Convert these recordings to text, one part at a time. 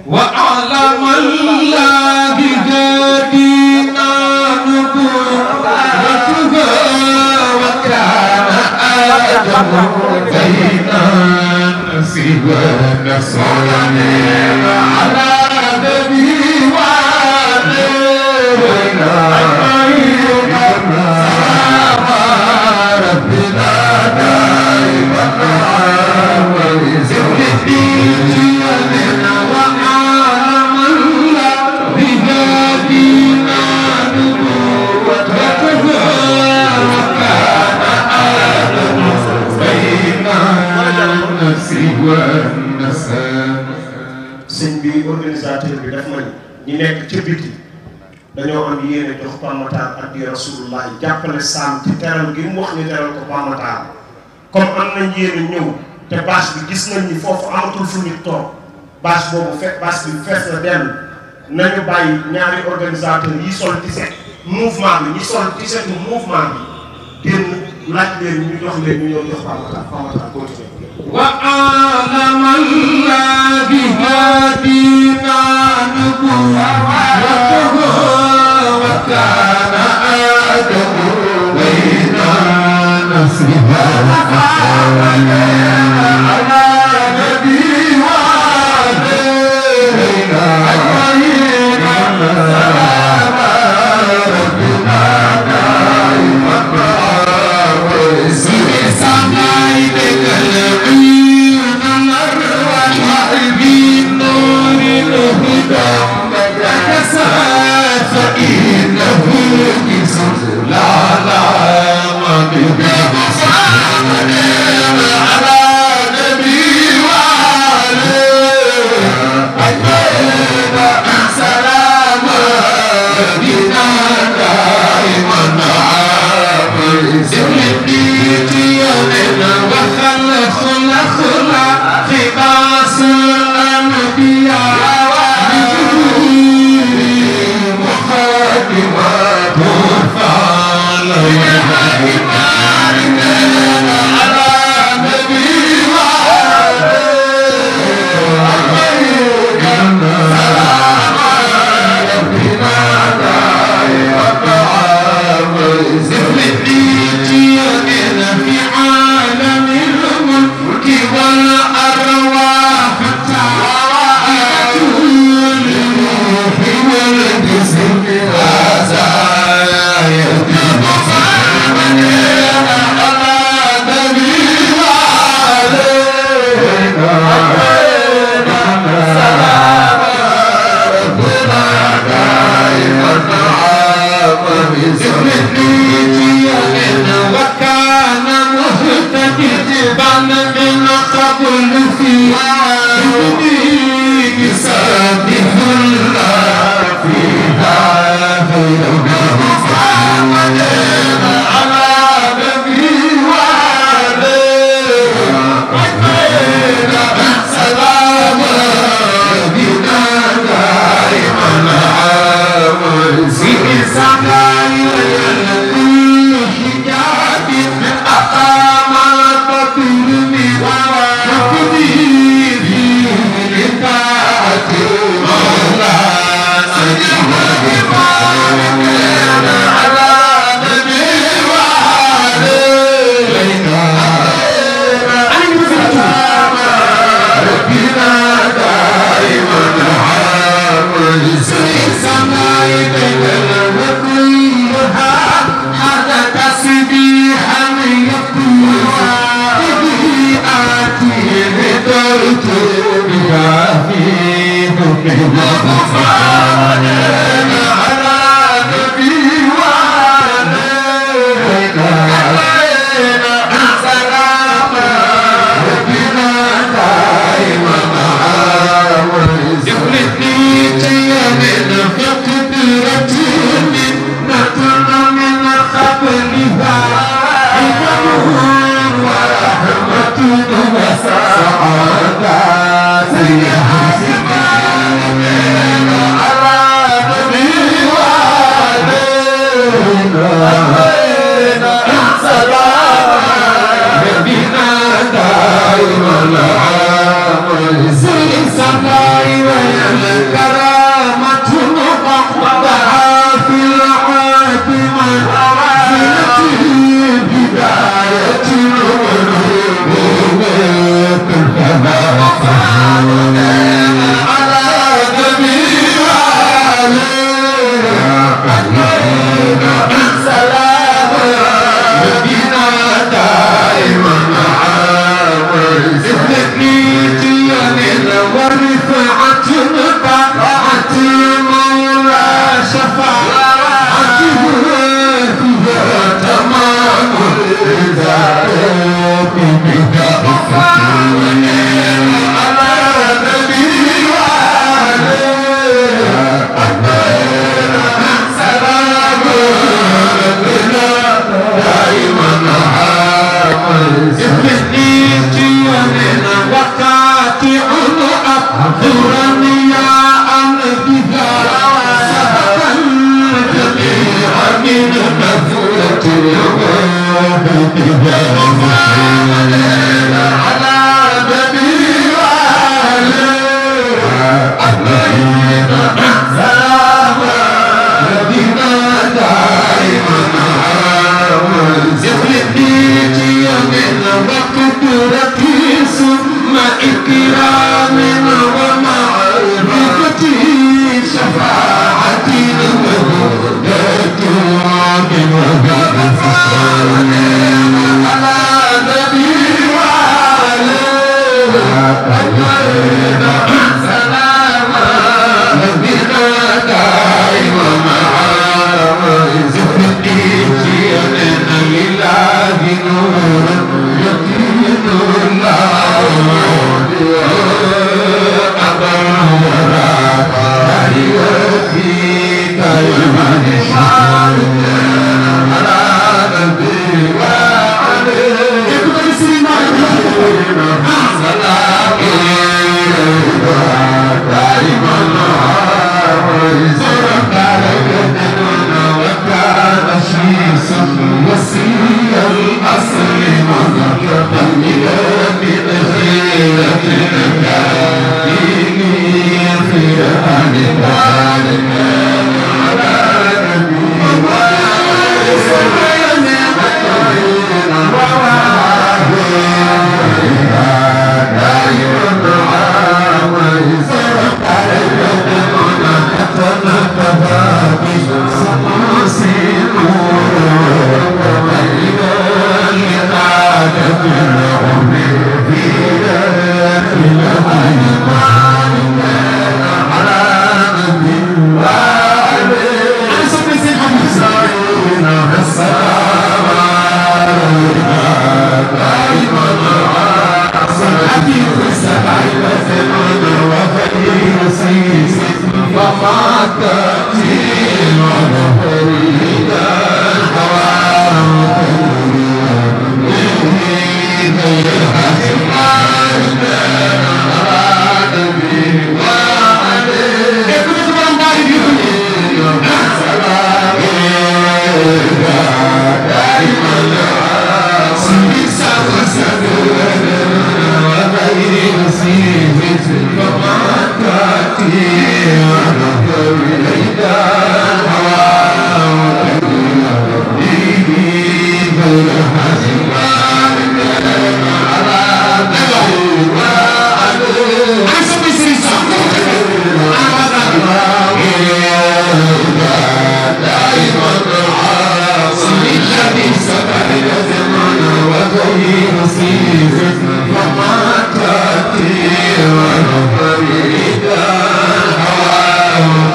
وأعلم الله جدينا نبوته وكان آدم بينا سوى نصرني على نبي وعلينا ربنا دائما sëñ bi organisateur bi daf ma ñi nekk ca biti dañoo am yéene jox Pape Matar ak di Rasulullah jàppale Sam ci teral gi mu wax ni teral ko Pape Matar comme am nañ yéene ñëw te bâche bi gis nañ ni foofu amatul fu nit toog bâche boobu bâche bi fees na dell nañu bàyyi ñaari organisateur yi sol t-shirt mouvement bi ñi sol t-shirt mouvement bi génn laaj leen ñu jox leen ñu ñëw jox Pape Matar continué وأعلم الله بهدينا نبوته وكان آدم بينا نصيبا على نبي وعلينا ربنا دائما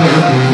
Thank you.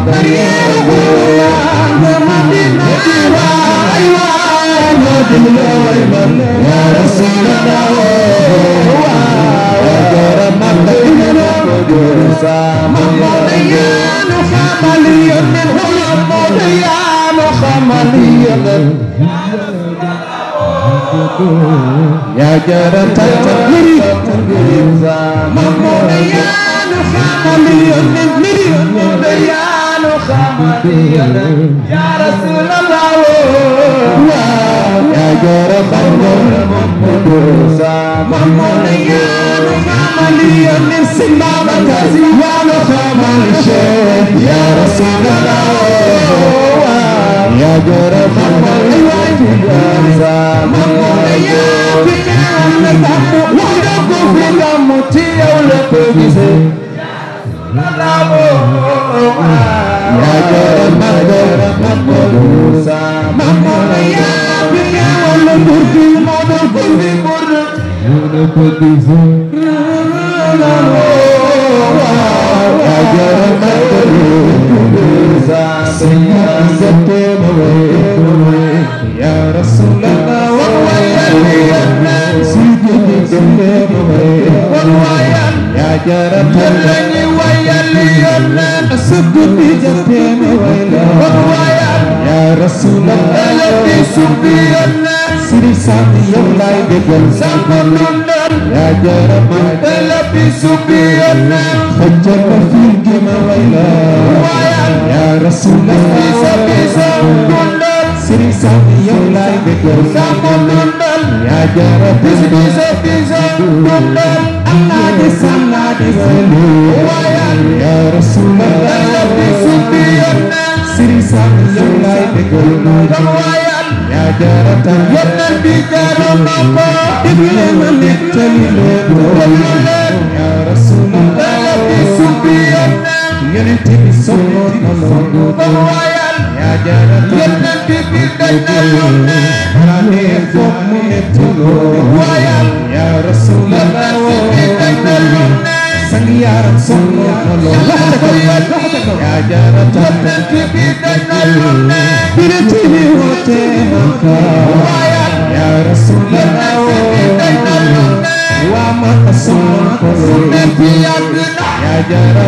Maria, يا رسول الله وجرم يا جرت يا رسول الله يا جرت يا رسول الله يا جرم يا رسول الله يا جرم يا رسول الله سري سامي يوم لا يجل يا جرم خجل في الجمال يا رسول الله سري سامي يوم لا يجل يا جرم يا رسول الله سري سامي يوم لا يجل يا جرت ينبي كرم يا رسول الله سبينا ينتي بسوق يا جرت ينبي بدنا يا رسول الله سنيار سنو يا جرت ينبي بدنا برتي يا رسول الله وما أصلك يا جرى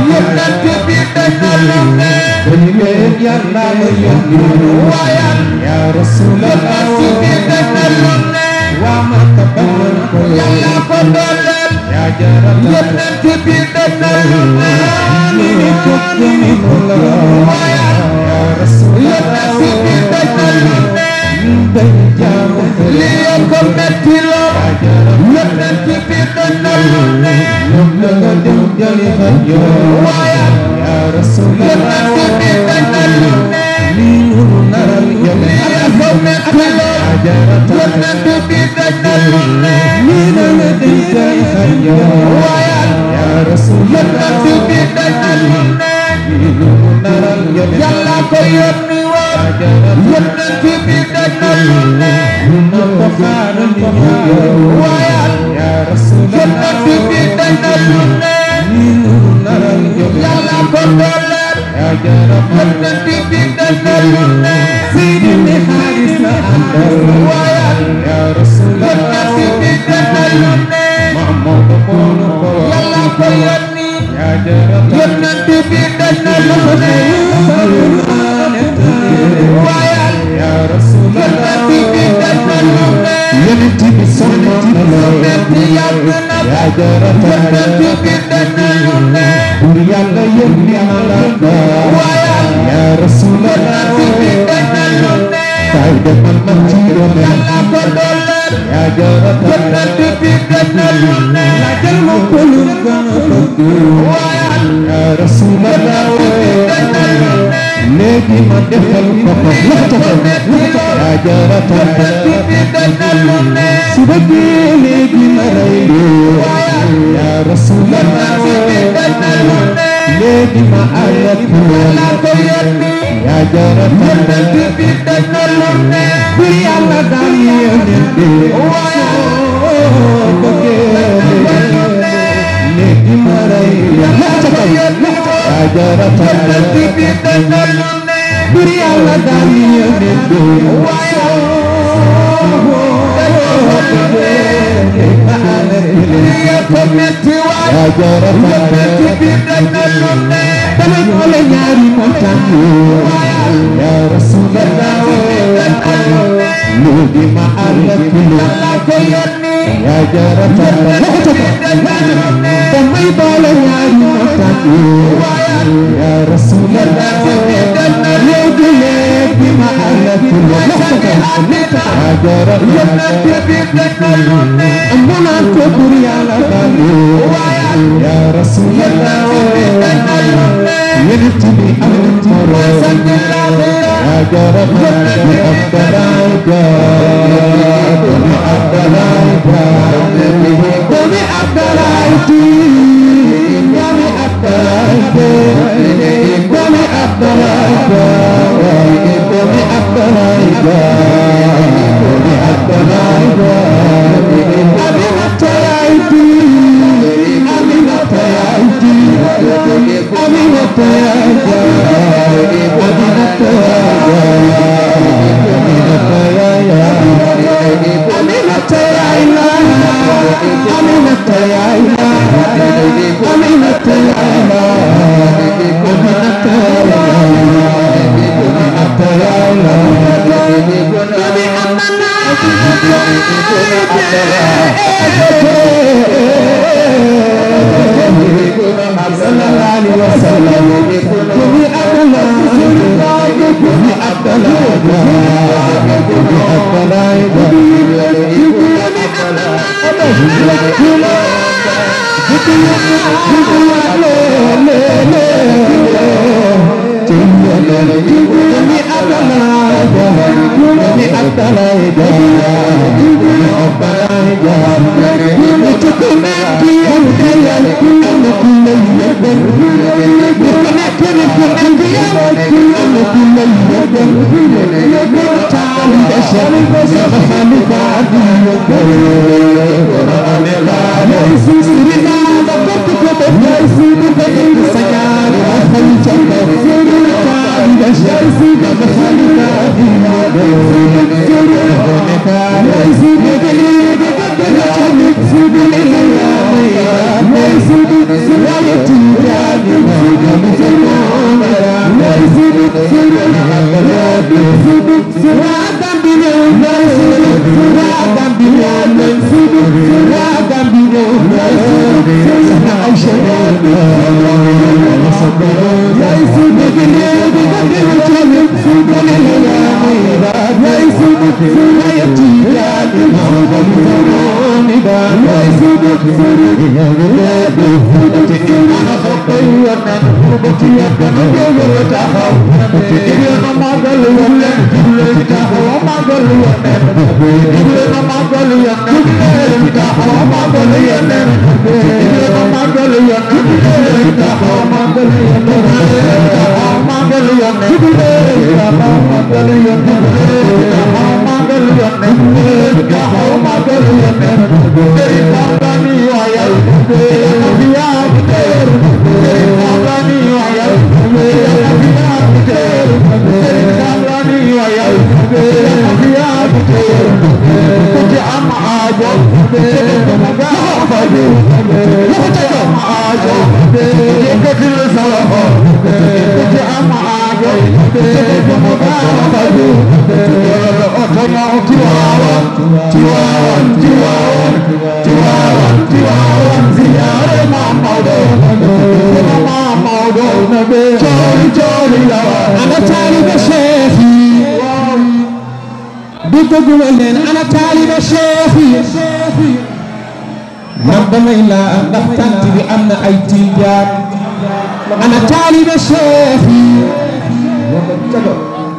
يا رسول الله وما تبارك يا جرى يا رسول الله ليكم مثله يبنت بدنا يا رسول الله يا رسول Lady Mandel Ya Rasulullah Lady Ma'ayat Ya Jaratan Beri Allah Dalian Lady Maraya Ya Jaratan Beri Allah Dalian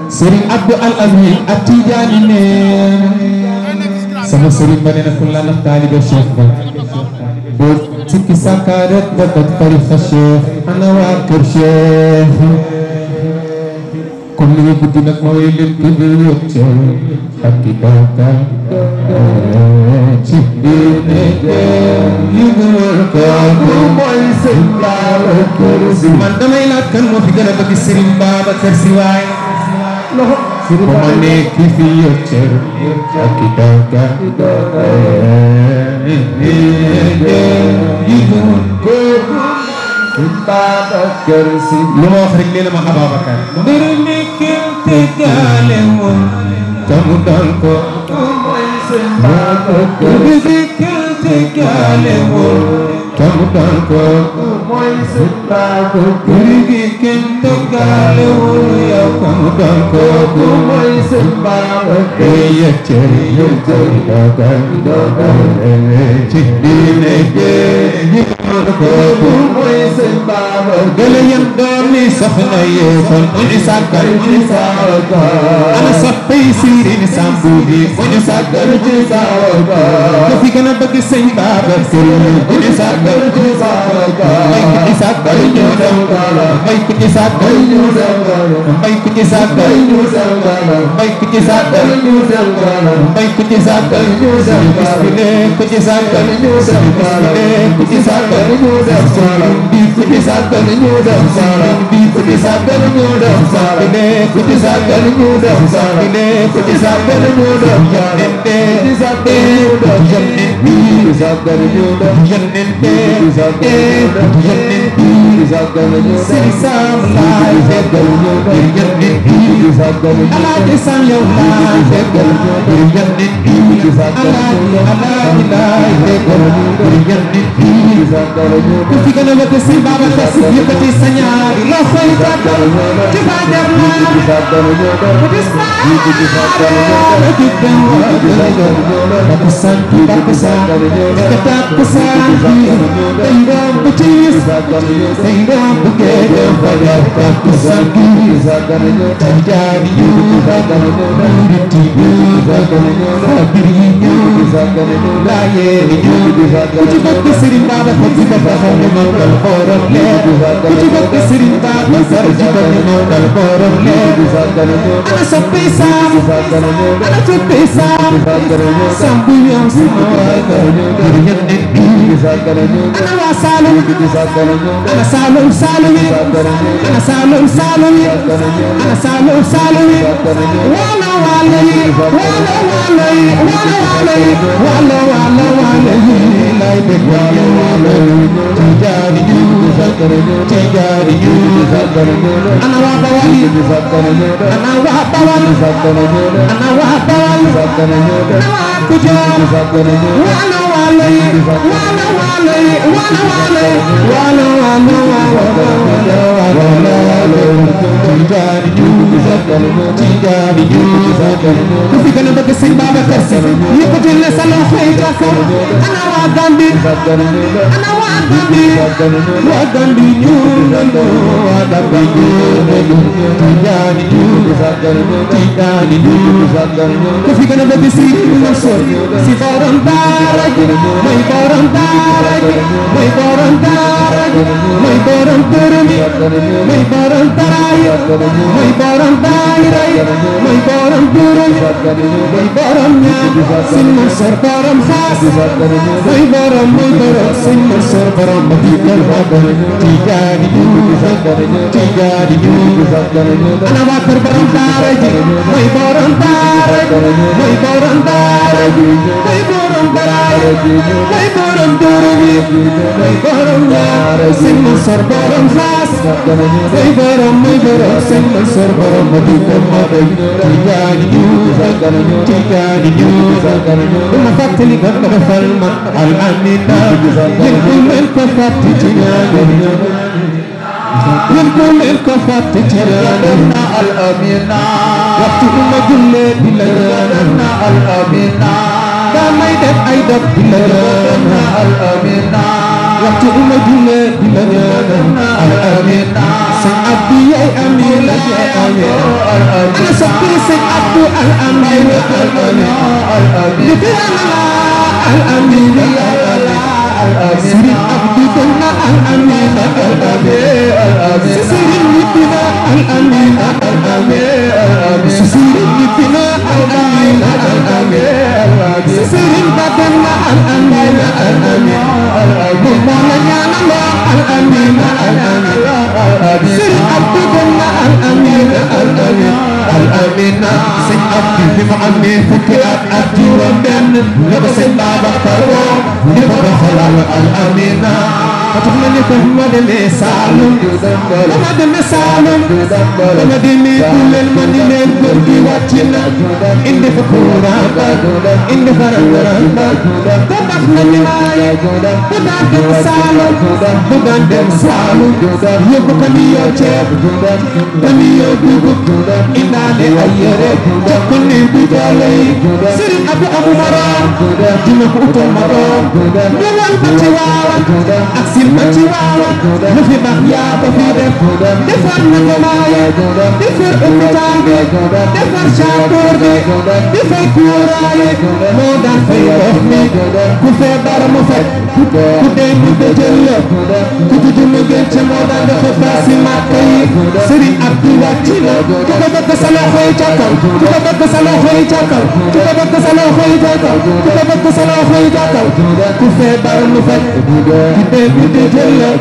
Serigne Abdou Al Amin At-Tidjani neen sama Serigne ba nee na ku la ndax taalibe Cheikh ba boo sikki sàkkaaret ba kat tarixa Cheikh ana waa kër Cheikh kon li nga guddi nag ma way leen ki bi yócce ak ki baka ci diine yi gënal ko mooy sëñ Babacar Si man damay laaj kan moo fi gën a bëgg Serigne Babacar Si waay Kumane kifiyo cher akitaka yidun ko Babakar si lu ma wax rek nee na ma Ababakar mbir mi te gaale woon tamu dal ko mooy seen Babakar mbir mi te gaale woon tamu dal ko mooy seen Babakar mbir mi te gaale woon yow tamu dal ko mooy seen Babakar yeceri dogal ci diine ji ko mooy seen Babakar gële yam doomi soxna ye kon ñu sàggal ci saaga ana soppay Sëriñ Sambu bi ñu sàggal ci saaga ko fi gën a bëgg sëñ Babakar ñu sàggal ci saaga may ku ci sàggal ñu dem may ku ci sàggal ñu dem may ku ci sàggal ñu dem may ku ci sàggal ñu dem may ku ci sàggal ñu dem bismillah ku ci sàggal ñu dem bismillah ku ci sàggal ñu dem bi ku ci sàggal ñu dem bi ku ci sàggal ñu dem ku ci sàggal ñu dem ku ci sàggal ñu dem yonente ci sàggal ñu dem yonente ci sàggal ñu dem yonente ci sàggal ñu dem Sëriñ Sam laay déggal ñu dem yonente ci sàggal ñu dem Alaaji Sam yow laay déggal ñu dem yonente ci sàggal ñu dem Alaaji laay déggal ñu dem yonente ci sàggal ñu dem fi gën a bëgg Sëriñ Babakar Si yëkkati sa ñaari loxo yi tàggal ci Fajar la ci sàggal ñu dem ci sàggal ñu dem ci dem takusaan ka takusaan day romb ci day romb géej Fajar takusaan gi tay jaari yu murit yi xabir yi ñëw laayeen yi ku ci bëgg Sëriñ Babakar Si ba taxaw ne màggal borom leer ku ci bëgg Sëriñ Babakar Si ba ne màggal borom leer ana soppay Sam ana soppay Sam Sam bu ñëw sama waa kër ngir yonent bi ana waa Saalum ana Saalum Saalum yi ana Saalum Saalum yi ana Saalum Saalum yi wala wala yi wala wala yi wala wala yi wala wala wala yi lay dégg wala wala yi tijaani yu tijaani yu ana waa Bawal yi ana waa Bawal ana waa Bawal ana waa Kujoor wala wala yi wala wala yi wala wala yi wala wala wala tijaani yu tijaani yu ku fi gën a bëgg Sëriñ Babakar Si yëkkati la sa loxo yi ca kaw ana waa Gambie ana waa Gambie waa Gambie ñu nanu waa Gambie ñu nanu tijaani yu tijaani yu ku fi gën a bëgg Sëriñ Mansour Si borom daara ji mooy borom daara ji mooy borom daara ji mooy borom dërëm yi mooy borom daraaya mooy borom daayira yi mooy borom dërëm yi mooy borom ñaan Sëriñ Mansour borom xaas mooy borom Sëriñ Mansour borom Madinal Magal tijaani yu tijaani yu ana waa kër borom daara ji mooy borom daara ji mooy borom daara ji mooy borom daraaya mooy borom dërëm yi mooy borom ñaan Sëriñ Mansour borom xaas mooy borom Sëriñ Mansour borom Madinal Magal tijaani yu tijaani yu ma fàttali ko defal ma al amina yéen ku leen ko fàtte ci ñaan yéen ku leen ko fàtte ci ñaan al amina waxtu ma jullee di la ñaan al amina daa may def ay dog di la ñaan al amina waxtu ma jullee di la ñaan al amina sëñ Abdou yaay amin la yaay amin ana soppi sëñ Abdou al amin al amin al amin Sëriñ Abdou dana al amin al amin Sëriñ Nibina al amin al amin Sëriñ Nibina al amin al amin Sëriñ Badana al amin al amin Mawla ñaanal al amin al amin Sëriñ Abdou dana al amin al amin Amina sëñ Abdi bi mu amee fukki at juróom benn la ko sëñ Babacar woo di ko doxalal al Amina tax na ni ko ma demee Saalum ma demee Saalum ma demee Tuuleen ma ni leen góor gi wàcc na indi fa courant ba indi fa rang ba te tax na ni maaye bu daan dem Saalum bu daan dem Saalum yóbbu camion ceeb camion dugub indaale ay yére jox ko néew bi doole yi Serigne Abdou Abou Maram dina ko utal morom ñëwal ba ci Waawan ak sil ba ci Waawan lu fi baax yaa ko fi def defar na ko maaye defar hôpital bi defar château bi di fay kuuraaye moo daan fay ndox mi ku feebar mu fekk ku dee mu dëjël la ku juddu mu gën ca moo daan dafa baasi Màkka yi Serigne Abdou wàcc na ku ko bëgg sa loxo yi ca kaw ku ko bëgg sa loxo yi ca kaw ku ko bëgg sa loxo yi ca kaw ku ko bëgg sa loxo yi ca kaw ku feebar mu fekk ku dee mu dëjël la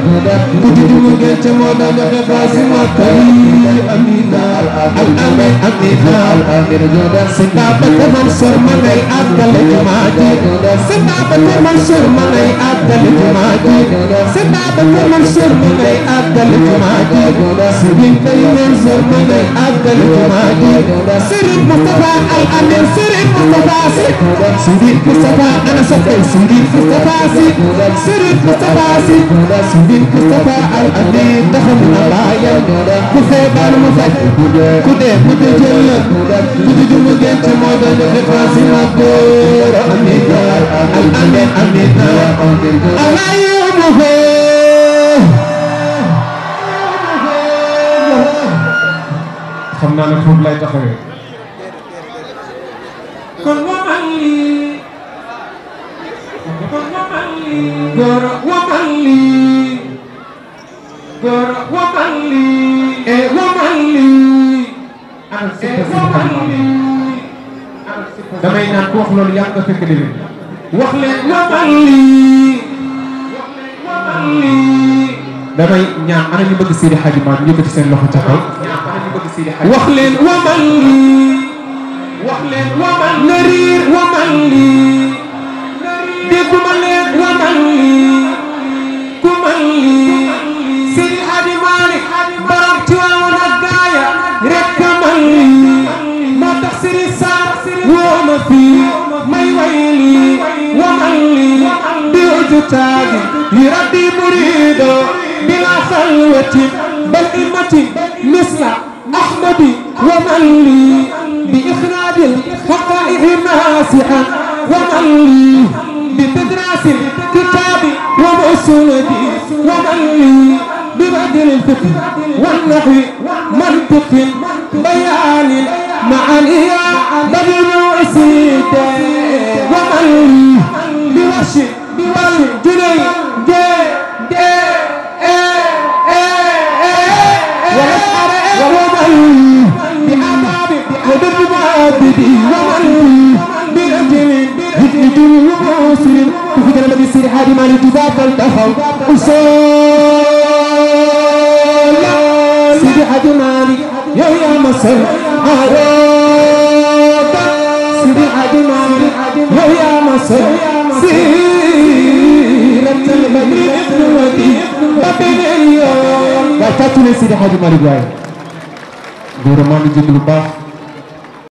ku juddu mu gën ca moo daan dafa baasi Màkka yi Amina al amin Amina sëñ Babacar Mansour ma ngay àggale jumaa ji sëñ Babacar Mansour ma ngay àggale jumaa ji sëñ Babacar Mansour ma ngay àggale jumaa ji Serigne Baye Mansour ma ngay àggale jumaa ji Serigne Moustapha Al Amin Serigne Moustapha Sy Serigne Moustapha ana soppay Serigne Moustapha Sy Serigne Moustapha Sy Serigne Moustapha Al Amin taxaw na baayam ku feebar mu fekk ku dee mu dëjël la ku juddu mu gën ca moo doon def baasi Màkka Amina al Amin Amina xam naa ne foofu lay taxawee kon waman lii góor waman lii góor waman lii waman lii waman lii damay naan ku wax loolu yaa nga fekk déwén wax leen waman lii waman lii damay ñaan ana ñu bëgg Seydi Hadji Malick yëkkati seen loxo ca kaw wax leen waman lii wax leen waman na riir waman lii dégguma leen waman lii ku man lii Seydi Hadji Malick borom ci waawoon ak gaaya rek man lii moo tax Serigne Sarr woo ma fii may way lii waman lii bi uju taagi yi raddi murido bila xalwati bal imati misla أحمدي ومن لي بإخراج الحقائق ناسحا ومن لي بتدراس الكتاب ومسندي ومن لي ببدل الفقه والنحو منطق بيان معانيا بدل وسيد ومن لي بوش والجني وبالمعابدي ومن برجل يجد ومسلم وفي جنب السير حادي ما لتذاك الدخل أصول سيدي حادي مالي يا مصر عروضة سيدي حادي مالي يا مصر سيرة البدر ابن ودي بابن اليوم وكاتل سيدي حادي مالي جاي غير ما نجيب الباخ